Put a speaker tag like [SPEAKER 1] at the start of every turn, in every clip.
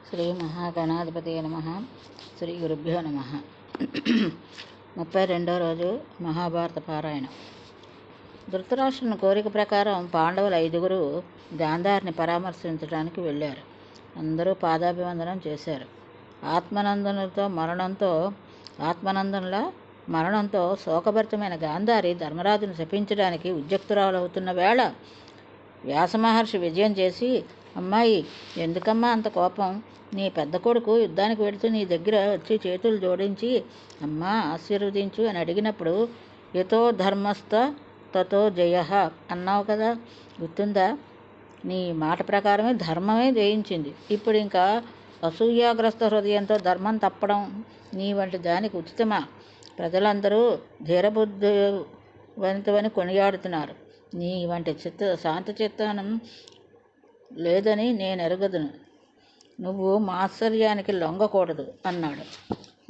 [SPEAKER 1] శ్రీ మహాగణాధిపతి నమ. శ్రీ గురుభ్యో నమ. 32వ రోజు మహాభారత పారాయణం. ధృతరాష్ట్రుని కోరిక ప్రకారం పాండవులు 5గురు గాంధారిని పరామర్శించడానికి వెళ్ళారు. అందరూ పాదాభివందనం చేశారు. ఆత్మనందనుల మరణంతో శోకభరితమైన గాంధారి ధర్మరాజును శపించడానికి ఉద్యుక్తురాలవుతున్న వేళ వ్యాసమహర్షి విజయం చేసి, అమ్మాయి, ఎందుకమ్మా అంత కోపం? నీ పెద్ద కొడుకు యుద్ధానికి వెళుతూ నీ దగ్గర వచ్చి చేతులు జోడించి అమ్మా ఆశీర్వదించు అని అడిగినప్పుడు యతో ధర్మస్థ తతో జయ అన్నావు కదా, గుర్తుందా? నీ మాట ప్రకారమే ధర్మమే జయించింది. ఇప్పుడు ఇంకా అసూయాగ్రస్త హృదయంతో ధర్మం తప్పడం నీ వంటి దానికి ఉచితమా? ప్రజలందరూ ధీరబుద్ధివంతువని కొనియాడుతున్నారు. నీ వంటి శాంతచిత్తనం లేదని నేను ఎరగదును. నువ్వు మాత్సర్యానికి లొంగకూడదు అన్నాడు.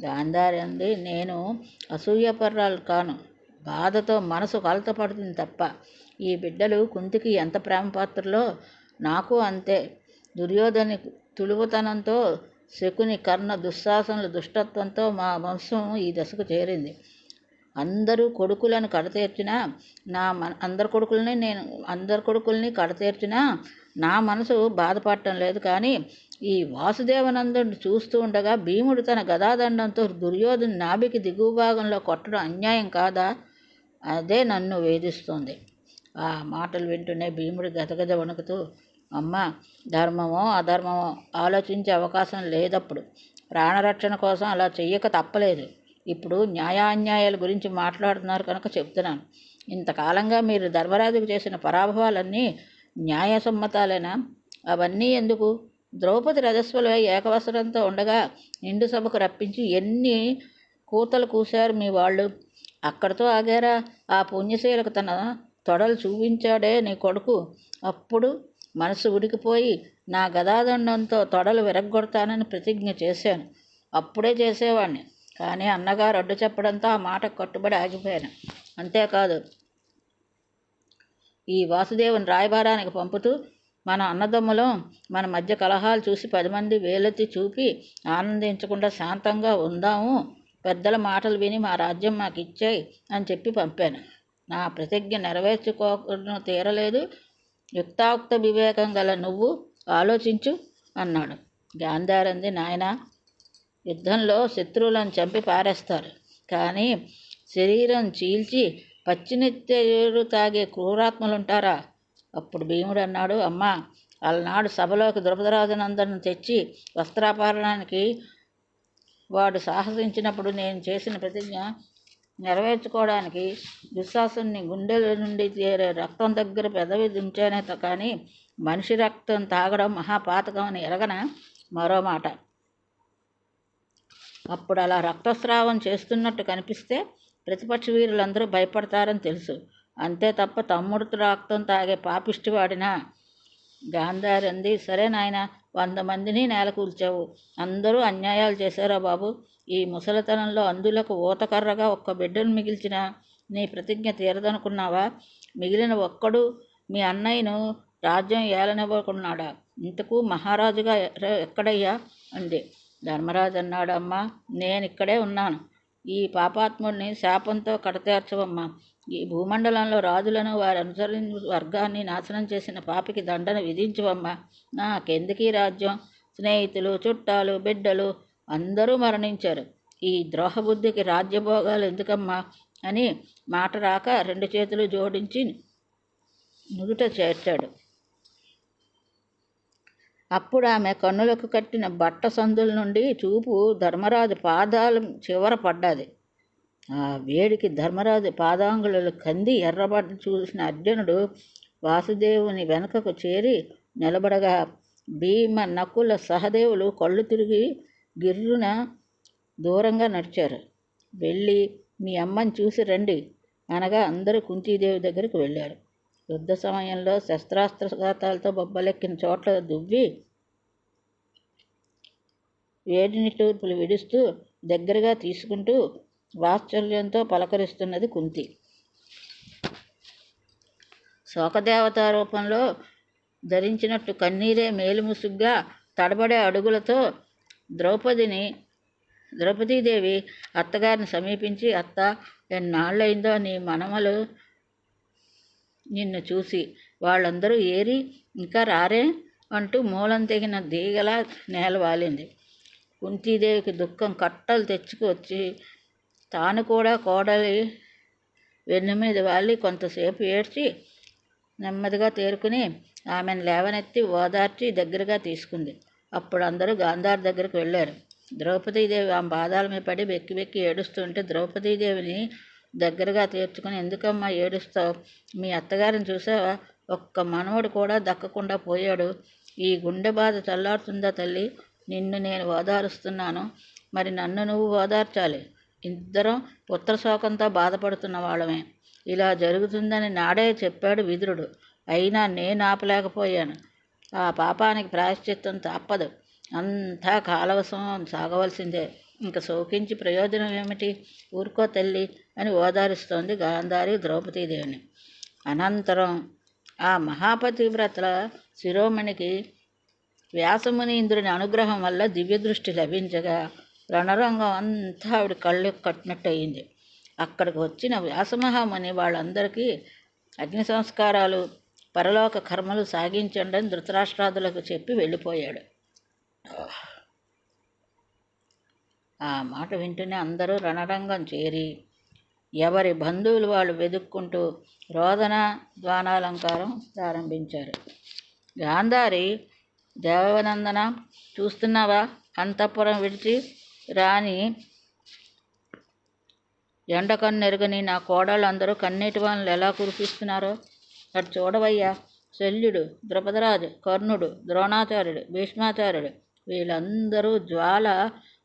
[SPEAKER 1] గాంధారి అంది, నేను అసూయపర్రాలు కాను. బాధతో మనసు కలతపడుతుంది తప్ప. ఈ బిడ్డలు కుంతికి ఎంత ప్రేమపాత్రలో నాకు అంతే. దుర్యోధని తులువుతనంతో, శకుని కర్ణ దుశ్శాసనుల దుష్టత్వంతో మా వంశం ఈ దశకు చేరింది. అందరు కొడుకులను కడతీర్చినా అందరి కొడుకుల్ని కడతీర్చినా నా మనసు బాధపడటం లేదు. కానీ ఈ వాసుదేవనందుని చూస్తూ ఉండగా భీముడు తన గదాదండంతో దుర్యోధను నాభికి దిగువ భాగంలో కొట్టడం అన్యాయం కాదా? అదే నన్ను వేధిస్తోంది. ఆ మాటలు వింటూనే భీముడు గజగజ వణుకుతూ, అమ్మ, ధర్మమో అధర్మమో ఆలోచించే అవకాశం లేదప్పుడు. ప్రాణరక్షణ కోసం అలా చెయ్యక తప్పలేదు. ఇప్పుడు న్యాయాన్యాయాల గురించి మాట్లాడుతున్నారు కనుక చెప్తున్నాను. ఇంతకాలంగా మీరు ధర్మరాజుకు చేసిన పరాభవాలన్నీ న్యాయసమ్మతాలేనా? అవన్నీ ఎందుకు? ద్రౌపది రజస్వలై ఏకవస్త్రంతో ఉండగా నిండు సభకు రప్పించి ఎన్ని కూతలు కూశారు మీ వాళ్ళు. అక్కడితో ఆగారా? ఆ పుణ్యశీలకు తన తొడలు చూపించాడే నీ కొడుకు. అప్పుడు మనసు ఉడికిపోయి నా గదాదండంతో తొడలు విరగ్గొడతానని ప్రతిజ్ఞ చేశాను. అప్పుడే చేసేవాడిని. కానీ అన్నగారు అడ్డు చెప్పడంతో ఆ మాటకు కట్టుబడి ఆగిపోయాను. అంతేకాదు, ఈ వాసుదేవుని రాయబారానికి పంపుతూ మన అన్నదమ్ములం మన మధ్య కలహాలు చూసి 10 మంది వేలెత్తి చూపి ఆనందించకుండా శాంతంగా ఉందాము. పెద్దల మాటలు విని మా రాజ్యం మాకు ఇచ్చాయి అని చెప్పి పంపాను. నా ప్రతిజ్ఞ నెరవేర్చుకోకుండా తీరలేదు. యుక్తాయుక్త వివేకం గల నువ్వు ఆలోచించు అన్నాడు. గాంధారంది, నాయనా, యుద్ధంలో శత్రువులను చంపి పారేస్తారు, కానీ శరీరం చీల్చి పచ్చినెత్తేరు తాగే క్రూరాత్మలుంటారా? అప్పుడు భీముడు అన్నాడు, అమ్మా, అలనాడు సభలోకి ద్రుపదరాజనందరిని తెచ్చి వస్త్రాపహరణానికి వాడు సాహసించినప్పుడు నేను చేసిన ప్రతిజ్ఞ నెరవేర్చుకోవడానికి దుశ్శాసనుని గుండెల నుండి చేరే రక్తం దగ్గర పెదవి దించానే కానీ మనిషి రక్తం తాగడం మహాపాతకం అని ఎరగన? మరో మాట, అప్పుడు అలా రక్తస్రావం చేస్తున్నట్టు కనిపిస్తే ప్రతిపక్ష వీరులందరూ భయపడతారని తెలుసు. అంతే తప్ప తమ్ముడు రక్తం తాగే పాపిష్టివాడినా? గాంధారి అంది, సరే నాయన, 100 మందిని నేలకూల్చావు. అందరూ అన్యాయాలు చేశారా బాబు? ఈ ముసలితనంలో అందులకు ఊతకర్రగా ఒక్క బిడ్డను మిగిల్చిన నీ ప్రతిజ్ఞ తీరదనుకున్నావా? మిగిలిన ఒక్కడు మీ అన్నయ్యను రాజ్యం ఏలనివ్వకున్నాడా? ఇంతకు మహారాజుగా ఎక్కడయ్యా అంది. ధర్మరాజు అన్నాడు, అమ్మా, నేనిక్కడే ఉన్నాను. ఈ పాపాత్ముడిని శాపంతో కడతేర్చవమ్మా. ఈ భూమండలంలో రాజులను వారి అనుసరించిన వర్గాన్ని నాశనం చేసిన పాపికి దండన విధించవమ్మా. నాకెందుకీ రాజ్యం? స్నేహితులు, చుట్టాలు, బిడ్డలు అందరూ మరణించారు. ఈ ద్రోహబుద్ధికి రాజ్యభోగాలు ఎందుకమ్మా అని మాట రాక 2 చేతులు జోడించి నుదుట చేర్చాడు. అప్పుడు ఆమె కన్నులకు కట్టిన బట్ట సందుల నుండి చూపు ధర్మరాజు పాదాల చివర పడ్డది. ఆ వేడికి ధర్మరాజు పాదాంగులు కంది ఎర్రబడ్డ చూసిన అర్జునుడు వాసుదేవుని వెనుకకు చేరి నిలబడగా భీమ, నకుల, సహదేవులు కళ్ళు తిరిగి గిర్రున దూరంగా నడిచారు. వెళ్ళి మీ అమ్మని చూసి రండి అనగా అందరూ కుంతీదేవి దగ్గరికి వెళ్ళారు. యుద్ధ సమయంలో శస్త్రాస్త్రఘాతాలతో బొబ్బలెక్కిన చోట్ల దువ్వి వేడిని తూర్పులు విడుస్తూ దగ్గరగా తీసుకుంటూ వాత్సల్యంతో పలకరిస్తున్నది కుంతి. శోకదేవతా రూపంలో ధరించినట్టు కన్నీరే మేలుముసుగ్గా తడబడే అడుగులతో ద్రౌపదీదేవి అత్తగారిని సమీపించి, అత్త, ఎన్నాళ్ళయిందో నీ మనమలు నిన్ను చూసి, వాళ్ళందరూ ఏరి ఇంకా రారే అంటూ మూలం తెగిన తీగలా నేలవాలింది. కుంతీదేవికి దుఃఖం కట్టలు తెచ్చుకొచ్చి తాను కూడా కోడలి వెన్ను మీద వాలి కొంతసేపు ఏడ్చి నెమ్మదిగా తేరుకుని ఆమెను లేవనెత్తి ఓదార్చి దగ్గరగా తీసుకుంది. అప్పుడు అందరూ గాంధారి దగ్గరికి వెళ్ళారు. ద్రౌపదీదేవి ఆమె పాదాల మీద పడి వెక్కి వెక్కి ఏడుస్తుంటే ద్రౌపదీదేవిని దగ్గరగా తీర్చుకుని, ఎందుకమ్మా ఏడుస్తావు? మీ అత్తగారిని చూసావా? ఒక్క మనవడు కూడా దక్కకుండా పోయాడు. ఈ గుండె బాధ చల్లారుతుందా తల్లి? నిన్ను నేను ఓదారుస్తున్నాను, మరి నన్ను నువ్వు ఓదార్చాలి. ఇద్దరం పుత్రశోకంతో బాధపడుతున్న వాళ్ళమే. ఇలా జరుగుతుందని నాడే చెప్పాడు విదురుడు. అయినా నేను ఆపలేకపోయాను. ఆ పాపానికి ప్రాయశ్చిత్తం తప్పదు. అంతా కాలవశం సాగవలసిందే. ఇంక శోకించి ప్రయోజనం ఏమిటి? ఊరుకో తల్లి అని ఓదారుస్తోంది గాంధారి ద్రౌపదీదేవిని. అనంతరం ఆ మహాపతివ్రతల శిరోమణికి వ్యాసమునీంద్రుని అనుగ్రహం వల్ల దివ్యదృష్టి లభించగా రణరంగం అంతా ఆవిడ కళ్ళు కట్టినట్టు అయింది. అక్కడికి వచ్చిన వ్యాసమహాముని వాళ్ళందరికీ అగ్ని సంస్కారాలు, పరలోక కర్మలు సాగించండి అని ధృతరాష్ట్రాదులకు చెప్పి వెళ్ళిపోయాడు. ఆ మాట వింటూనే అందరూ రణరంగం చేరి ఎవరి బంధువులు వాళ్ళు వెతుక్కుంటూ రోదన ద్వానాలంకారం ప్రారంభించారు. గాంధారి, దేవనందన, చూస్తున్నావా? అంతఃపురం విడిచి రాని ఎండకన్నెరుగని నా కోడళ్ళందరూ కన్నీటి వానలు ఎలా కురిపిస్తున్నారో అటు చూడవయ్యా. శల్యుడు, ద్రుపదరాజు, కర్ణుడు, ద్రోణాచార్యుడు, భీష్మాచార్యుడు వీళ్ళందరూ జ్వాల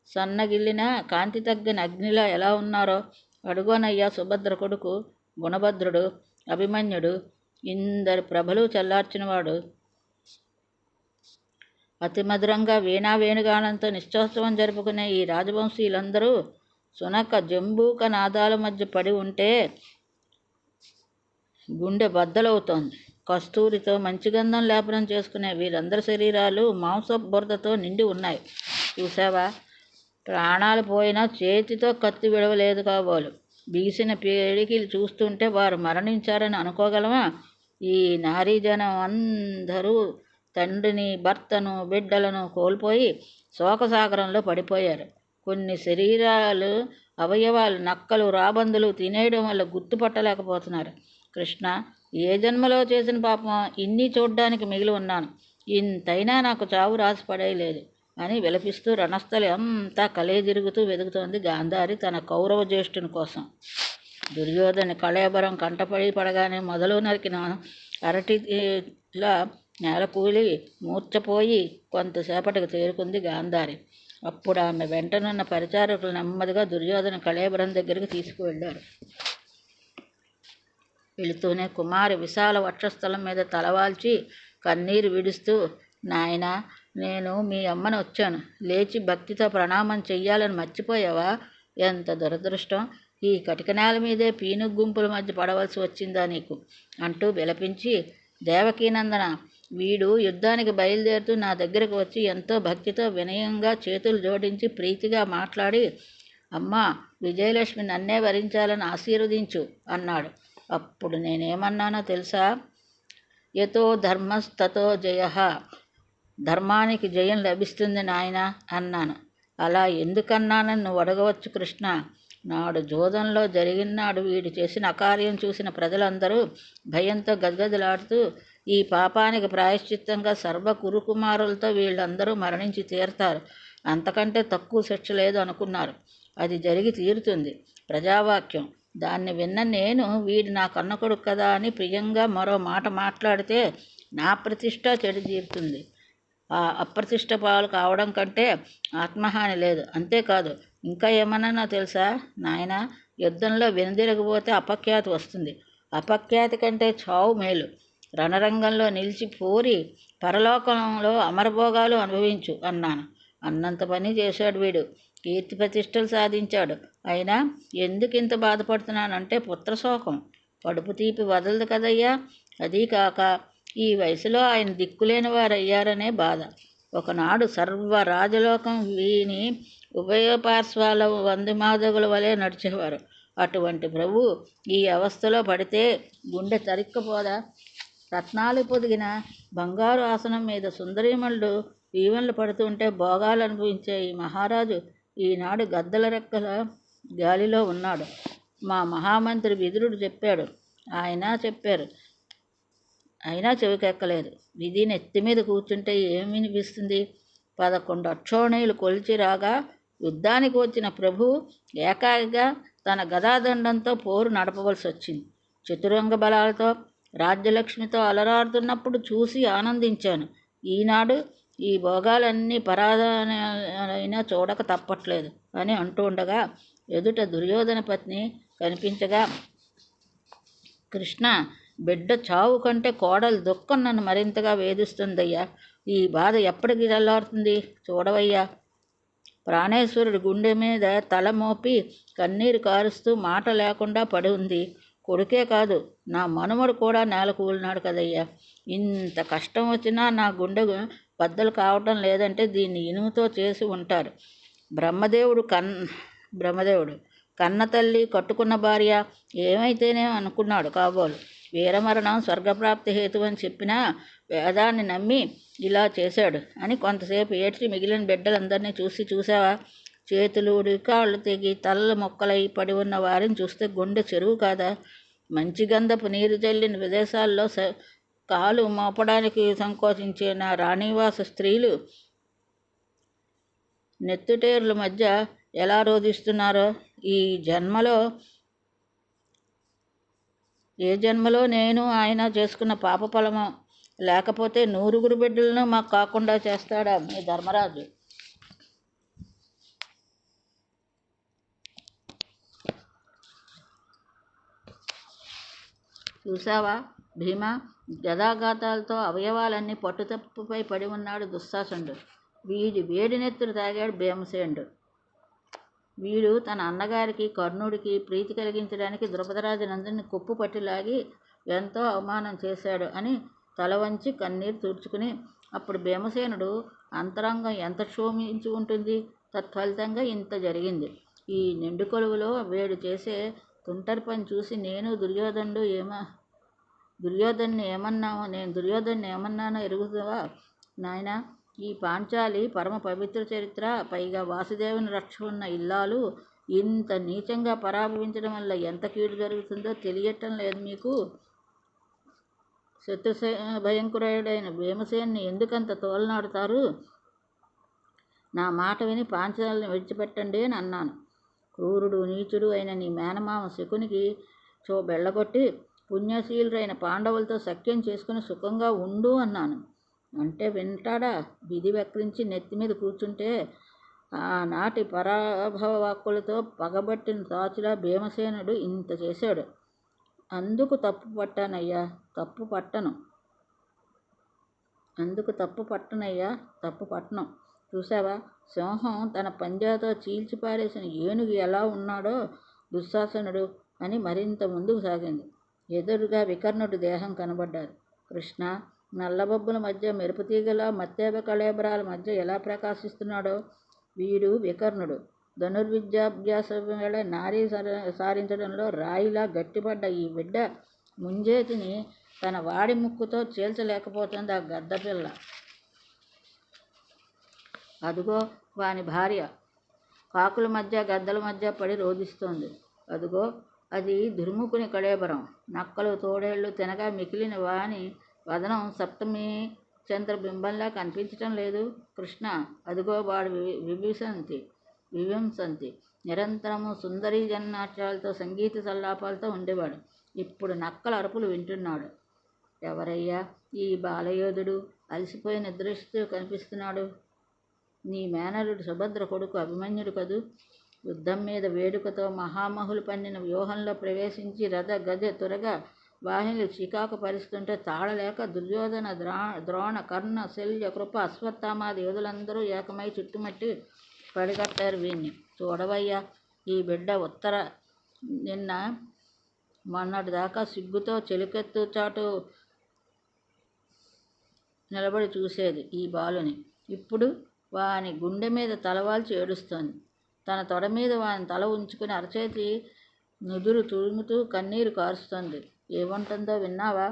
[SPEAKER 1] సన్నగిల్లిన కాంతి తగ్గిన అగ్నిలా ఎలా ఉన్నారో అడుగోనయ్యా. సుభద్ర కొడుకు గుణభద్రుడు, అభిమన్యుడు ఇందరి ప్రభలు చల్లార్చినవాడు. అతి మధురంగా వీణా వేణుగానంతో నిశ్చోత్సవం జరుపుకునే ఈ రాజవంశీయులందరూ సునక జంబూక నాదాల మధ్య పడి ఉంటే గుండె బద్దలవుతోంది. కస్తూరితో మంచి గంధం లేపనం చేసుకునే వీరందరి శరీరాలు మాంసబురదతో నిండి ఉన్నాయి. చూసావా? ప్రాణాలు పోయినా చేతితో కత్తి విడవలేదు కాబోలు. బీసిన పిడికిలు చూస్తుంటే వారు మరణించారని అనుకోగలమా? ఈ నారీజనం అందరూ తండ్రిని, భర్తను, బిడ్డలను కోల్పోయి శోకసాగరంలో పడిపోయారు. కొన్ని శరీరాలు, అవయవాలు నక్కలు, రాబందులు తినేయడం వల్ల గుర్తుపట్టలేకపోతున్నారు. కృష్ణ, ఏ జన్మలో చేసిన పాపం ఇన్ని చూడ్డానికి మిగిలి ఉన్నాను. ఇంతైనా నాకు చావు రాసి పడేయలేదు అని విలపిస్తూ రణస్థలి అంతా కలేజిరుగుతూ వెతుకుతోంది గాంధారి తన కౌరవ జ్యేష్ఠుని కోసం. దుర్యోధని కళేబరం కంటపడి పడగానే మొదలు నరికిన అరటిలా నేలకూలి మూర్చపోయి కొంతసేపటికి తేరుకుంది గాంధారి. అప్పుడు ఆమె వెంటనున్న పరిచారకులు నెమ్మదిగా దుర్యోధన కళేబరం దగ్గరికి తీసుకువెళ్ళారు. వెళుతూనే కుమారి విశాల వక్షస్థలం మీద తలవాల్చి కన్నీరు విడుస్తూ, నాయనా, నేను మీ అమ్మను వచ్చాను. లేచి భక్తితో ప్రణామం చెయ్యాలని మర్చిపోయావా? ఎంత దురదృష్టం! ఈ కటిక నేల మీదే పీనుగు గుంపుల మధ్య పడవలసి వచ్చిందా నీకు అంటూ విలపించి, దేవకీనందన, వీడు యుద్ధానికి బయలుదేరుతూ నా దగ్గరకు వచ్చి ఎంతో భక్తితో వినయంగా చేతులు జోడించి ప్రీతిగా మాట్లాడి, అమ్మా, విజయలక్ష్మి నన్నే వరించాలని ఆశీర్వదించు అన్నాడు. అప్పుడు నేనేమన్నానో తెలుసా? యతో ధర్మస్తతో జయ, ధర్మానికి జయం లభిస్తుంది నాయన అన్నాను. అలా ఎందుకన్నానని నువ్వు అడగవచ్చు కృష్ణ. నాడు జోదంలో జరిగినాడు వీడు చేసిన అకార్యం చూసిన ప్రజలందరూ భయంతో గదగదలాడుతూ ఈ పాపానికి ప్రాయశ్చిత్తంగా సర్వ కురుకుమారులతో వీళ్ళందరూ మరణించి తీరతారు, అంతకంటే తక్కువ శిక్ష లేదు అనుకున్నారు. అది జరిగి తీరుతుంది. ప్రజావాక్యం. దాన్ని విన్న నేను, వీడు నా కన్న కొడుకు కదా అని ప్రియంగా మరో మాట మాట్లాడితే నా ప్రతిష్ట చెడు తీరుతుంది. ఆ అప్రతిష్ట పాలు కావడం కంటే ఆత్మహాని లేదు. అంతేకాదు, ఇంకా ఏమన్నా తెలుసా నాయన? యుద్ధంలో వెనుదిరగబోతే అపఖ్యాతి వస్తుంది. అపఖ్యాతి కంటే చావు మేలు. రణరంగంలో నిలిచి పోరి పరలోకంలో అమరభోగాలు అనుభవించు అన్నాను. అన్నంత పని చేశాడు వీడు. కీర్తి ప్రతిష్టలు సాధించాడు. అయినా ఎందుకు ఇంత బాధపడుతున్నానంటే పుత్రశోకం. కడుపు తీపి వదలదు కదయ్యా. అదీ కాక ఈ వయసులో ఆయన దిక్కులేని వారు అయ్యారనే బాధ. ఒకనాడు సర్వ రాజలోకం వీని ఉభయ పార్శ్వాల వందిమాదగుల వలె నడిచేవారు. అటువంటి ప్రభు ఈ అవస్థలో పడితే గుండె తరిక్కపోదా? రత్నాలు పొదిగిన బంగారు ఆసనం మీద సుందరీమణులు ఈవెన్లు పడుతుంటే భోగాలు అనుభవించే ఈ మహారాజు ఈనాడు గద్దల రెక్కల గాలిలో ఉన్నాడు. మా మహామంత్రి విదురుడు చెప్పాడు, చెప్పారు, అయినా చెవికెక్కలేదు. విధి నెత్తి మీద కూర్చుంటే ఏమి వినిపిస్తుంది? 11 అక్షోణీలు కొలిచి రాగా యుద్ధానికి వచ్చిన ప్రభు ఏకాకిగా తన గదాదండంతో పోరు నడపవలసి వచ్చింది. చతురంగ బలాలతో రాజ్యలక్ష్మితో అలరాడుతున్నప్పుడు చూసి ఆనందించాను. ఈనాడు ఈ భోగాలన్నీ పరాధైనా చూడక తప్పట్లేదు అని అంటూ ఉండగా ఎదుట దుర్యోధన పత్ని కనిపించగా, కృష్ణ, బిడ్డ చావు కంటే కోడలు దుఃఖం నన్ను మరింతగా వేధిస్తుందయ్యా. ఈ బాధ ఎప్పటికి చల్లారుతుంది చూడవయ్యా. ప్రాణేశ్వరుడి గుండె మీద తల మోపి కన్నీరు కారుస్తూ మాట లేకుండా పడి ఉంది. కొడుకే కాదు, నా మనుమడు కూడా నేల కూలినాడు కదయ్యా. ఇంత కష్టం వచ్చినా నా గుండె బద్దలు కావటం లేదంటే దీన్ని ఇనుముతో చేసి ఉంటారు. బ్రహ్మదేవుడు కన్న తల్లి కట్టుకున్న భార్య ఏమైతేనే అనుకున్నాడు కాబోలు. వీరమరణం స్వర్గప్రాప్తి హేతువని చెప్పినా వేదాన్ని నమ్మి ఇలా చేశాడు అని కొంతసేపు ఏడ్చి మిగిలిన బిడ్డలందరినీ చూసావా? చేతులు కాళ్ళు తెగి తలలు మొక్కలై పడి ఉన్న వారిని చూస్తే గుండె చెరువు కాదా? మంచి గంధపు నీరు చల్లిన విదేశాల్లో కాలు మోపడానికి సంకోచించే నా రాణివాస స్త్రీలు నెత్తుటేర్ల మధ్య ఎలా రోధిస్తున్నారో. ఏ జన్మలో నేను ఆయన చేసుకున్న పాప ఫలమో, లేకపోతే 100 బిడ్డలను మాకు కాకుండా చేస్తాడా మీ ధర్మరాజు? చూసావా భీమా, గదాఘాతాలతో అవయవాలన్నీ పట్టుతప్పుపై పడి ఉన్నాడు దుశ్శాసనుడు. వీడి వేడి నెత్తురు తాగాడు భీమసేనుడు. వీడు తన అన్నగారికి కర్ణుడికి ప్రీతి కలిగించడానికి ద్రుపదరాజునందరిని కొప్పు పట్టిలాగి ఎంతో అవమానం చేశాడు అని తల వంచి కన్నీరు తుడుచుకుని, అప్పుడు భీమసేనుడు అంతరంగం ఎంత క్షోభించి ఉంటుంది. తత్ఫలితంగా ఇంత జరిగింది. ఈ నిండు కొలువులో వేడు చేసే తుంటరి పని చూసి నేను దుర్యోధన్ని ఏమన్నానో ఎరుగుతావా నాయనా? ఈ పాంచాలి పరమ పవిత్ర చరిత్ర, పైగా వాసుదేవుని రక్ష ఉన్న ఇల్లాలు ఇంత నీచంగా పరాభవించడం వల్ల ఎంత కీడు జరుగుతుందో తెలియటం లేదు మీకు? శత్రు భయంకరుడైన భీమసేన్ని ఎందుకంత తోలనాడుతారు? నా మాట విని పాంచాలిని విడిచిపెట్టండి అని అన్నాను. క్రూరుడు నీచుడు అయిన నీ మేనమామ శకునికి బెళ్ళగొట్టి పుణ్యశీలురైన పాండవులతో సఖ్యం చేసుకుని సుఖంగా ఉండు అన్నాను. అంటే వింటాడా? విధి వక్రించి నెత్తి మీద కూర్చుంటే ఆనాటి పరాభవ వాక్కులతో పగబట్టిన తాచులా భీమసేనుడు ఇంత చేశాడు. అందుకు తప్పు పట్టనయ్యా, తప్పు పట్టను. చూసావా, సింహం తన పంజాతో చీల్చి పారేసిన ఏనుగు ఎలా ఉన్నాడో దుశ్శాసనుడు అని మరింత ముందుకు సాగింది. ఎదురుగా వికర్ణుడి దేహం కనబడ్డాడు. కృష్ణ, నల్లబొబ్బుల మధ్య మెరుపుతీగల మత్తేబ కళేబరాల మధ్య ఎలా ప్రకాశిస్తున్నాడో వీడు వికర్ణుడు. ధనుర్విద్యాభ్యాసం వేళ నారీ సారించడంలో రాయిలా గట్టిపడ్డ ఈ బిడ్డ ముంజేతిని తన వాడి ముక్కుతో చీల్చలేకపోతుంది ఆ గద్దపిల్ల. అదుగో వాని భార్య కాకుల మధ్య గద్దల మధ్య పడి రోధిస్తోంది. అదుగో అది దుర్ముఖుని కళేబరం. నక్కలు తోడేళ్లు తినగా మిగిలిన వాని వదనం సప్తమి చంద్రబింబంలా కనిపించటం లేదు కృష్ణ. అదుగో వాడు వివింసంతి నిరంతరము సుందరీ జన్నాట్యాలతో సంగీత సల్లాపాలతో ఉండేవాడు. ఇప్పుడు నక్కల అరుపులు వింటున్నాడు. ఎవరయ్యా ఈ బాలయోధుడు? అలసిపోయి నిద్రిస్తూ కనిపిస్తున్నాడు. నీ మేనరుడు సుభద్ర కొడుకు అభిమన్యుడు కదూ. యుద్ధం మీద వేడుకతో మహామహులు పన్నిన వ్యూహంలో ప్రవేశించి రథ గజ తురగ వాహినులు చికాకు పరిస్తుంటే తాళలేక దుర్యోధన, ద్రోణ, కర్ణ, శల్య, కృప, అశ్వత్థామాది యోధులందరూ ఏకమై చుట్టుమట్టి పడిగట్టారు వీణ్ణి. చూడవయ్యా, ఈ బిడ్డ నిన్న మొన్నటి దాకా సిగ్గుతో చెలికెత్తు చాటు నిలబడి చూసేది ఈ బాలుని. ఇప్పుడు వాని గుండె మీద తలవాల్చి ఏడుస్తోంది. తన తొడ మీద వాని తల ఉంచుకుని అరచేతి నుదురు తుడుముతూ కన్నీరు కారుస్తోంది. ఏమంటుందో విన్నావా?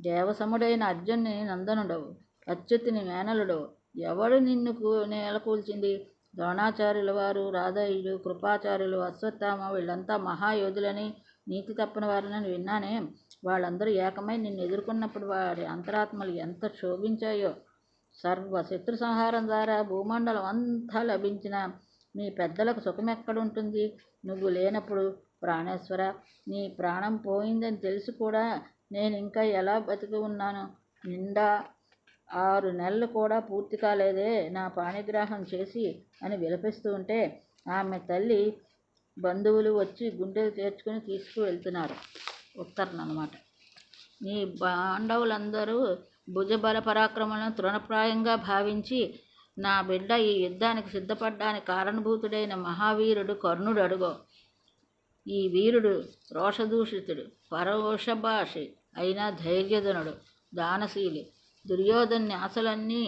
[SPEAKER 1] దేవసముడైన అర్జున్ని నందనుడవు, అచ్యుతుని మేనలుడవు. ఎవడు నిన్ను నేలకూల్చింది? ద్రోణాచార్యుల వారు, రాధయుడు, కృపాచార్యులు, అశ్వత్థామ వీళ్ళంతా మహాయోధులని, నీతి తప్పని వారిని విన్నానే. వాళ్ళందరూ ఏకమై నిన్ను ఎదుర్కొన్నప్పుడు వారి అంతరాత్మలు ఎంత క్షోభించాయో. సర్వ శత్రు సంహారం ద్వారా భూమండలం అంతా లభించిన మీ పెద్దలకు సుఖమెక్కడుంటుంది? నువ్వు లేనప్పుడు. ప్రాణేశ్వర, నీ ప్రాణం పోయిందని తెలిసి కూడా నేను ఇంకా ఎలా బతికి ఉన్నాను? నిండా 6 నెలలు కూడా పూర్తి కాలేదే నా పాణిగ్రాహం చేసి అని విలపిస్తూ ఉంటే ఆమె తల్లి బంధువులు వచ్చి గుండెలు చేర్చుకుని తీసుకువెళ్తున్నారు. ఉత్తరం అన్నమాట. నీ పాండవులందరూ భుజబల పరాక్రమాలను తృణప్రాయంగా భావించి నా బిడ్డ ఈ యుద్ధానికి సిద్ధపడ్డానికి కారణభూతుడైన మహావీరుడు కర్ణుడు అడుగో. ఈ వీరుడు రోషదూషితుడు, పరవశభాషి అయినా ధైర్యధనుడు, దానశీలి. దుర్యోధని ఆశలన్నీ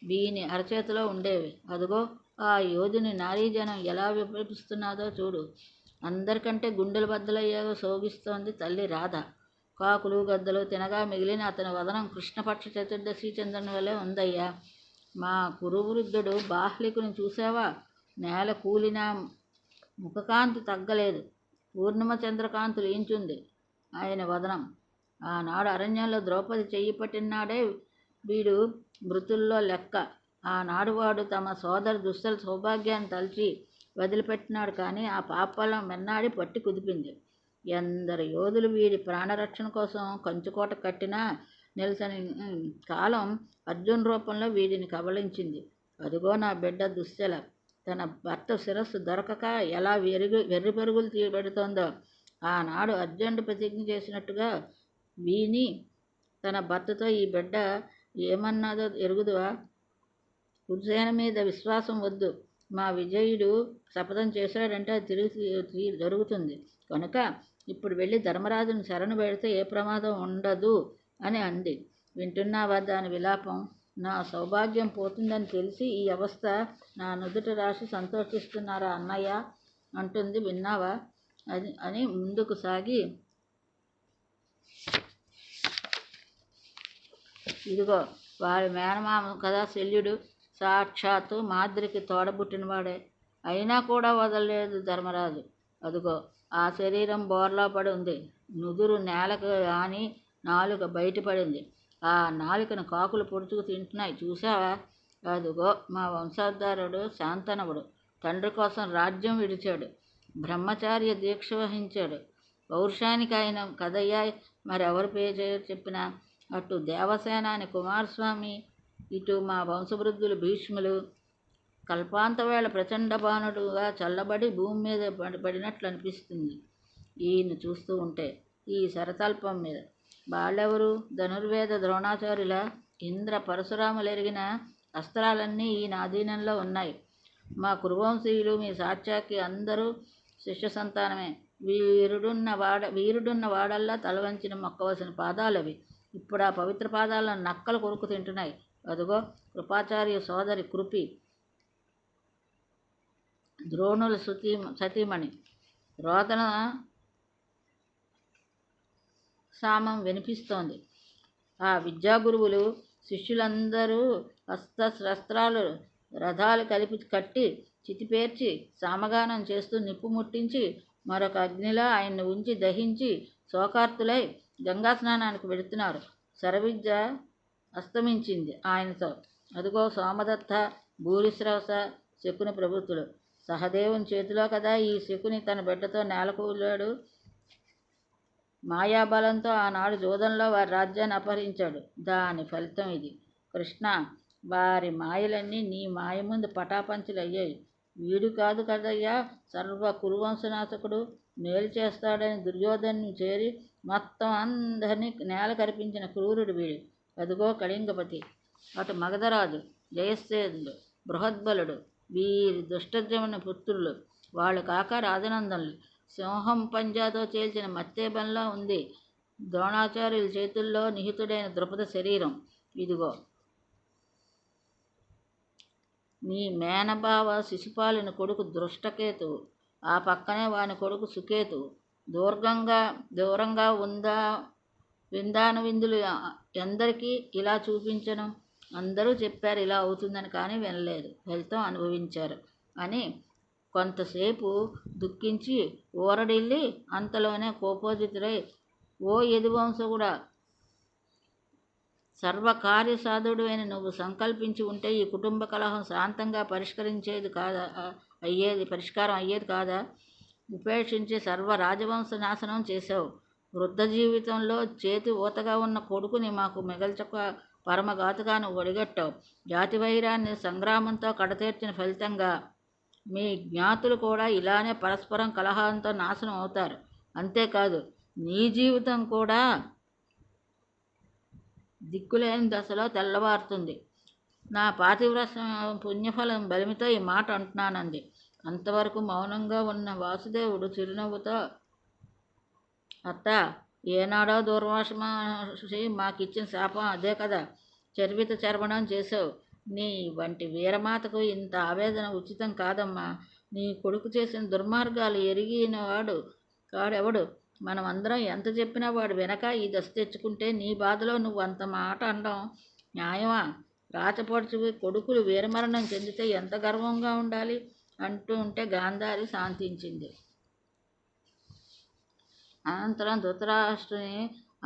[SPEAKER 1] వీని అరచేతిలో ఉండేవి. అదుగో ఆ యోధుని నారీజనం ఎలా విప్లవిస్తున్నాదో చూడు. అందరికంటే గుండెలు బద్దలయ్యాగో శోభిస్తోంది తల్లి రాధ. కాకులు గద్దలు తినగా మిగిలిన అతని వదనం కృష్ణపక్ష చతుర్దశి చంద్రుని వలె ఉందయ్యా. మా కురువృద్ధుడు బాహ్లికుని చూసావా? నేల కూలిన ముఖకాంతి తగ్గలేదు. పూర్ణిమ చంద్రకాంతులు ఏంచుంది ఆయన వదనం. ఆనాడు అరణ్యంలో ద్రౌపది చెయ్యి పట్టినాడే వీడు మృతుల్లో లెక్క. ఆనాడు వాడు తమ సోదరు దుస్తల సౌభాగ్యాన్ని తలచి వదిలిపెట్టినాడు. కానీ ఆ పాపలం మెన్నాడి పట్టి కుదిపింది. ఎందరు యోధులు వీడి ప్రాణరక్షణ కోసం కంచుకోట కట్టినా నిలసని కాలం అర్జున్ రూపంలో వీడిని కబళించింది. అదిగో నా బిడ్డ దుశ్శల తన భర్త శిరస్సు దొరకక ఎలా వెర్రి పరుగులు తీయబడుతోందో. ఆనాడు అర్జునుడు ప్రతిజ్ఞ చేసినట్టుగా వీని తన భర్తతో ఈ బిడ్డ ఏమన్నాదో ఎరుగుదువా? కురుసేన మీద విశ్వాసం వద్దు. మా విజయుడు శపథం చేశాడంటే అది తిరిగి జరుగుతుంది. కనుక ఇప్పుడు వెళ్ళి ధర్మరాజును శరణు పెడితే ఏ ప్రమాదం ఉండదు అని అంది. వింటున్నావా దాని విలాపం? నా సౌభాగ్యం పోతుందని తెలిసి ఈ అవస్థ నా నుదుట రాసి సంతోషిస్తున్నారా అన్నయ్య అంటుంది. విన్నావా అని ముందుకు సాగి, ఇదిగో వారి మేనమామ కదా శల్యుడు, సాక్షాత్తు మాద్రికి తోడబుట్టినవాడే. అయినా కూడా వదలలేదు ధర్మరాజు. అదిగో ఆ శరీరం బోర్లా పడి ఉంది. నుదురు నేలకు ఆని నాలుక బయటపడింది. ఆ నాలుకను కాకులు పొడుచుకు తింటున్నాయి చూసావా? అదిగో మా వంశోద్ధారుడు శాంతనవుడు తండ్రి కోసం రాజ్యం విడిచాడు, బ్రహ్మచార్య దీక్ష వహించాడు. పౌరుషానికి ఆయన కదయ్యా మరెవరు చెప్పినా. అటు దేవసేనాని కుమారస్వామి, ఇటు మా వంశవృద్ధులు భీష్ములు. కల్పాంతవేళ ప్రచండ బాణుడుగా చల్లబడి భూమి మీద పడినట్లు అనిపిస్తుంది ఈయన చూస్తూ ఉంటే ఈ శరతల్పం మీద. వాళ్ళెవరు? ధనుర్వేద ద్రోణాచార్యుల, ఇంద్ర పరశురాములు ఎరిగిన అస్త్రాలన్నీ ఈయన ఆధీనంలో ఉన్నాయి. మా కురువంశీయులు మీ సాత్యాకి అందరూ శిష్య సంతానమే. వీరుడున్న వాడల్లా తలవంచిన మొక్కవలసిన పాదాలవి. ఇప్పుడు ఆ పవిత్ర పాదాలను నక్కలు కొరుకు తింటున్నాయి. అదుగో కృపాచార్య సోదరి కృపి, ద్రోణుల సతీమణి రోదన సామం వినిపిస్తోంది. ఆ విద్యాగురువులు శిష్యులందరూ శస్త్రాలు రథాలు కలిపి కట్టి చితిపేర్చి సామగానం చేస్తూ నిప్పు ముట్టించి మరొక అగ్నిలా ఆయన్ని ఉంచి దహించి శోకార్తులై గంగా స్నానానికి వెడుతున్నారు. శరవిద్య అస్తమించింది ఆయనతో. అదిగో సోమదత్త, భూరిశ్రవస, శకుని ప్రభుత్వుడు. సహదేవుని చేతిలో కదా ఈ శకుని తన బిడ్డతో నేలకూలాడు. మాయాబలంతో ఆనాడు జూదంలో వారి రాజ్యాన్ని అపహరించాడు. దాని ఫలితం ఇది. కృష్ణ, వారి మాయలన్నీ నీ మాయ ముందు పటాపంచలు అయ్యాయి. వీడు కాదు కదయ్యా సర్వ కురువంశనాశకుడు. మేలు చేస్తాడని దుర్యోధను చేరి మొత్తం అందరినీ నేల కరిపించిన క్రూరుడు వీడు. అదిగో కళింగపతి, అటు మగధరాజు, జయసేనుడు, బృహద్బలుడు వీరి దుష్టజమున పుత్రులు. వాళ్ళు కాక రాజనందనులు. సింహం పంజాతో చేల్చిన మత్తేబంలా ఉంది ద్రోణాచార్యుల చేతుల్లో నిహితుడైన ద్రుపద శరీరం. ఇదిగో నీ మేనబావ శిశుపాలుని కొడుకు దృష్టకేతువు, ఆ పక్కనే వాని కొడుకు సుకేతువు. దూరంగా విందాను విందులు ఎందరికీ ఇలా చూపించను. అందరూ చెప్పారు ఇలా అవుతుందని, కానీ వినలేదు, ఫలితం అనుభవించారు అని కొంతసేపు దుఃఖించి ఊరడిల్లి అంతలోనే కోపోజితుడై, ఓ యదువంశకుడా, సర్వకార్యసాధుడు అయిన నువ్వు సంకల్పించి ఉంటే ఈ కుటుంబ కలహం శాంతంగా పరిష్కారం అయ్యేది కాదా? ఉపేక్షించి సర్వ రాజవంశ నాశనం చేశావు. వృద్ధ జీవితంలో చేతి ఊతగా ఉన్న కొడుకుని మాకు మిగల్చక పరమఘాతుగాను ఒడిగట్టావు. జాతి వైరాన్ని సంగ్రామంతో కడతీర్చిన ఫలితంగా మీ జ్ఞాతులు కూడా ఇలానే పరస్పరం కలహాలతో నాశనం అవుతారు. అంతేకాదు, నీ జీవితం కూడా దిక్కులేని దశలో తెల్లవారుతుంది. నా పాతివ్రత పుణ్యఫలం బలిమితో ఈ మాట అంటున్నానంది. అంతవరకు మౌనంగా ఉన్న వాసుదేవుడు చిరునవ్వుతో, అత్త, ఏనాడో దూర్వాస మహర్షి మాకిచ్చిన శాపం అదే కదా, చర్విత చర్వణం చేసావు. నీ వంటి వీరమాతకు ఇంత ఆవేదన ఉచితం కాదమ్మా. నీ కొడుకు చేసిన దుర్మార్గాలు ఎరిగినవాడు కాడెవడు? మనమందరం ఎంత చెప్పినా వాడు వెనక ఈ దశ తెచ్చుకుంటే నీ బాధలో నువ్వు అంత మాట అనడం న్యాయమా? రాచపడుచువి కొడుకులు వీరమరణం చెందితే ఎంత గర్వంగా ఉండాలి అంటూ ఉంటే గాంధారి శాంతించింది. అనంతరం ధృతరాష్ట్రుని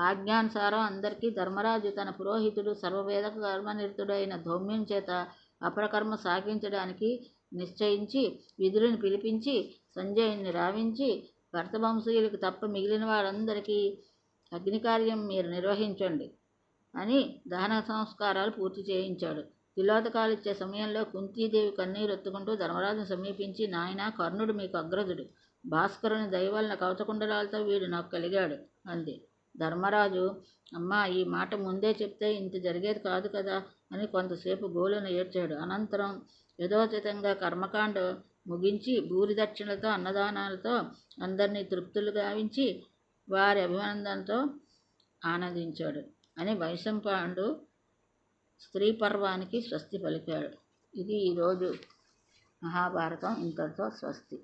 [SPEAKER 1] ఆజ్ఞానుసారం అందరికీ ధర్మరాజు తన పురోహితుడు సర్వవేద కర్మనిరతుడైన ధౌమ్యం చేత అపరకర్మ సాగించడానికి నిశ్చయించి విదురుని పిలిపించి సంజయుని రావించి, భరతవంశీయులకు తప్ప మిగిలిన వారందరికీ అగ్నికార్యం మీరు నిర్వహించండి అని దహన సంస్కారాలు పూర్తి చేయించాడు. తిలోదకాలిచ్చే సమయంలో కుంతీదేవి కన్నీరొత్తుకుంటూ ధర్మరాజును సమీపించి, నాయనా, కర్ణుడు మీకు అగ్రజుడు. భాస్కరుని దయవలన కవచకుండలాలతో వీడు నాకు కలిగాడు అంది. ధర్మరాజు, అమ్మా, ఈ మాట ముందే చెప్తే ఇంత జరిగేది కాదు కదా అని కొంతసేపు గోలున ఏడ్చాడు. అనంతరం యథోచితంగా కర్మకాండ ముగించి భూరి దక్షిణలతో అన్నదానాలతో అందరినీ తృప్తులు గావించి వారి అభినందనతో ఆనందించాడు అని వైశంపాయనుడు స్త్రీ పర్వానికి స్వస్తి పలికాడు. ఇది ఈరోజు మహాభారతం. ఇంతటితో స్వస్తి.